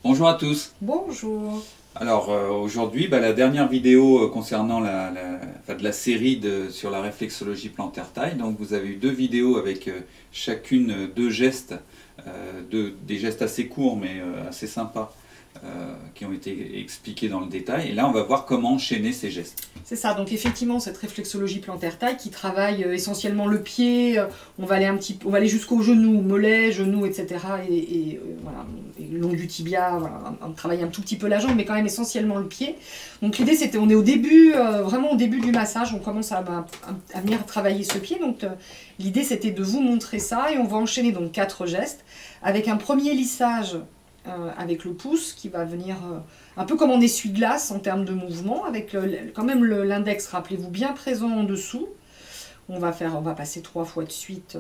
Bonjour à tous. Bonjour. Alors aujourd'hui, la dernière vidéo concernant de la série sur la réflexologie plantaire taille. Donc vous avez eu deux vidéos avec chacune deux gestes, des gestes assez courts mais assez sympas qui ont été expliqués dans le détail. Et là on va voir comment enchaîner ces gestes. C'est ça, donc effectivement cette réflexologie plantaire taille qui travaille essentiellement le pied, on va aller jusqu'au genou, mollet, genou, etc. Voilà, et le long du tibia, voilà, on travaille un tout petit peu la jambe, mais quand même essentiellement le pied. Donc l'idée c'était, on est au début, vraiment au début du massage, on commence à venir travailler ce pied. Donc l'idée c'était de vous montrer ça et on va enchaîner donc 4 gestes avec un premier lissage avec le pouce qui va venir un peu comme en essuie-glace en termes de mouvement, avec quand même l'index, rappelez-vous, bien présent en dessous. On va passer 3 fois de suite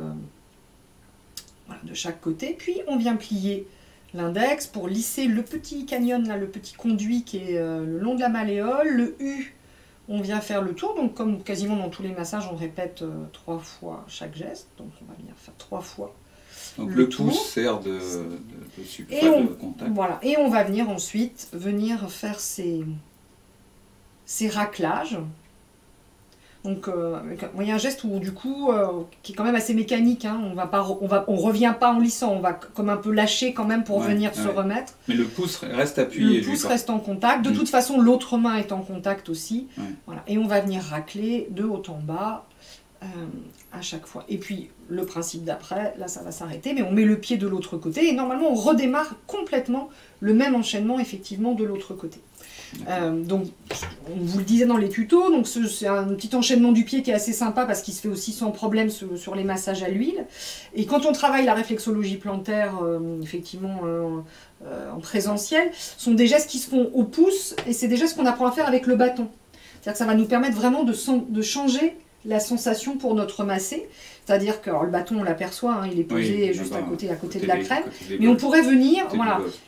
voilà, de chaque côté, puis on vient plier l'index pour lisser le petit canyon, là, le petit conduit qui est le long de la malléole. Le U, on vient faire le tour, donc comme quasiment dans tous les massages, on répète 3 fois chaque geste, donc on va venir faire 3 fois. Donc le pouce sert de contact. Voilà, et on va venir ensuite faire ces raclages. Donc il y a un geste où du coup qui est quand même assez mécanique, hein. On revient pas en lissant, on va comme un peu lâcher quand même pour venir se remettre. Mais le pouce reste appuyé. Le pouce reste en contact. De toute façon, l'autre main est en contact aussi. Voilà. Et on va venir racler de haut en bas. À chaque fois. Et puis le principe d'après, là ça va s'arrêter, mais on met le pied de l'autre côté et normalement on redémarre complètement le même enchaînement effectivement de l'autre côté. Donc on vous le disait dans les tutos, donc c'est un petit enchaînement du pied qui est assez sympa parce qu'il se fait aussi sans problème sur les massages à l'huile. Et quand on travaille la réflexologie plantaire effectivement en présentiel, ce sont des gestes qui se font au pouce et c'est des gestes qu'on apprend à faire avec le bâton. C'est-à-dire que ça va nous permettre vraiment de changer la sensation pour notre massé, c'est-à-dire que le bâton on l'aperçoit, hein, il est posé juste à côté de la crème, mais on pourrait venir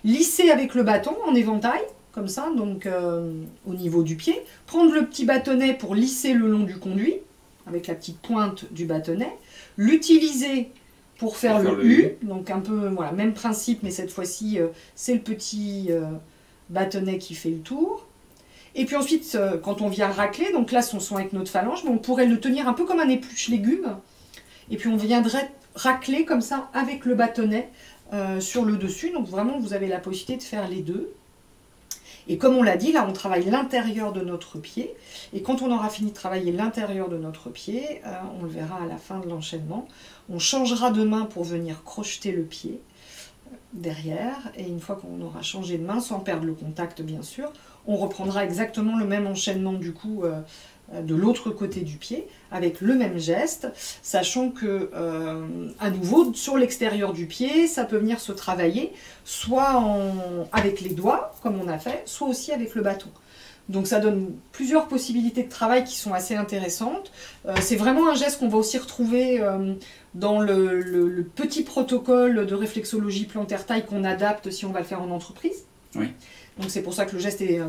lisser avec le bâton en éventail, comme ça, donc au niveau du pied, prendre le petit bâtonnet pour lisser le long du conduit, avec la petite pointe du bâtonnet, l'utiliser pour faire le U, donc un peu, voilà, même principe, mais cette fois-ci c'est le petit bâtonnet qui fait le tour. Et puis ensuite, quand on vient racler, donc là, son avec notre phalange, on pourrait le tenir un peu comme un épluche légumes. Et puis on viendrait racler comme ça avec le bâtonnet sur le dessus. Donc vraiment, vous avez la possibilité de faire les deux. Et comme on l'a dit, là, on travaille l'intérieur de notre pied. Et quand on aura fini de travailler l'intérieur de notre pied, on le verra à la fin de l'enchaînement, on changera de main pour venir crocheter le pied derrière. Et une fois qu'on aura changé de main, sans perdre le contact bien sûr, on reprendra exactement le même enchaînement du coup de l'autre côté du pied avec le même geste, sachant que à nouveau sur l'extérieur du pied ça peut venir se travailler soit avec les doigts comme on a fait, soit aussi avec le bâton. Donc ça donne plusieurs possibilités de travail qui sont assez intéressantes. C'est vraiment un geste qu'on va aussi retrouver dans le petit protocole de réflexologie plantaire taille qu'on adapte si on va le faire en entreprise. Oui. Donc c'est pour ça que le geste est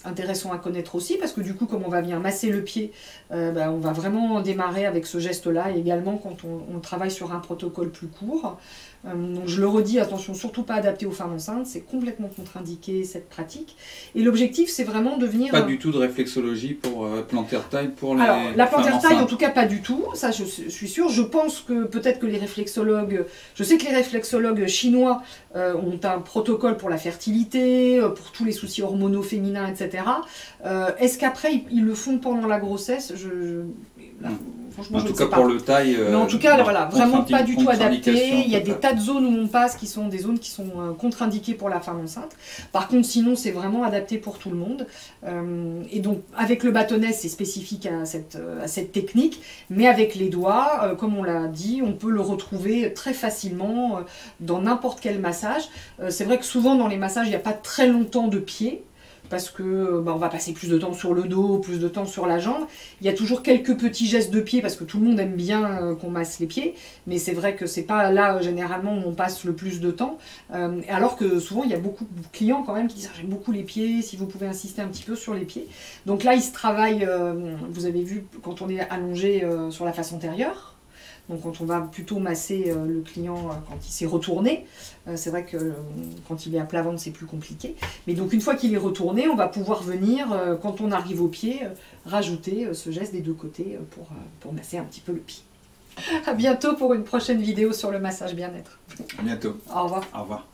intéressant à connaître aussi, parce que du coup, comme on va venir masser le pied, on va vraiment démarrer avec ce geste-là, et également quand on travaille sur un protocole plus court. Donc je le redis, attention, surtout pas adapté aux femmes enceintes, c'est complètement contre-indiqué cette pratique. Et l'objectif, c'est vraiment de venir... Pas du tout de réflexologie pour plantaire taille pour les Alors, la plantaire taille, en enceintes. tout cas, pas du tout, ça je suis sûre. Je pense que peut-être que les réflexologues, je sais que les réflexologues chinois ont un protocole pour la fertilité, pour tous les soucis hormonaux féminins, etc. Est-ce qu'après, ils le font pendant la grossesse? Franchement, en tout cas pour le taille, mais en tout cas, voilà, vraiment pas du tout adapté. Il y a des tas de zones où on passe qui sont des zones qui sont contre-indiquées pour la femme enceinte. Par contre, sinon, c'est vraiment adapté pour tout le monde. Et donc, avec le bâtonnet, c'est spécifique à cette technique. Mais avec les doigts, comme on l'a dit, on peut le retrouver très facilement dans n'importe quel massage. C'est vrai que souvent, dans les massages, il n'y a pas très longtemps de pied, parce que on va passer plus de temps sur le dos, plus de temps sur la jambe. Il y a toujours quelques petits gestes de pied parce que tout le monde aime bien qu'on masse les pieds, mais c'est vrai que c'est pas là généralement où on passe le plus de temps. Alors que souvent il y a beaucoup de clients quand même qui disent j'aime beaucoup les pieds, si vous pouvez insister un petit peu sur les pieds. Donc là il se travaille, vous avez vu quand on est allongé sur la face antérieure. Donc quand on va plutôt masser le client quand il s'est retourné, c'est vrai que quand il est à plat ventre c'est plus compliqué. Mais donc une fois qu'il est retourné, on va pouvoir venir, quand on arrive au pied, rajouter ce geste des deux côtés pour masser un petit peu le pied. À bientôt pour une prochaine vidéo sur le massage bien-être. À bientôt. Au revoir. Au revoir.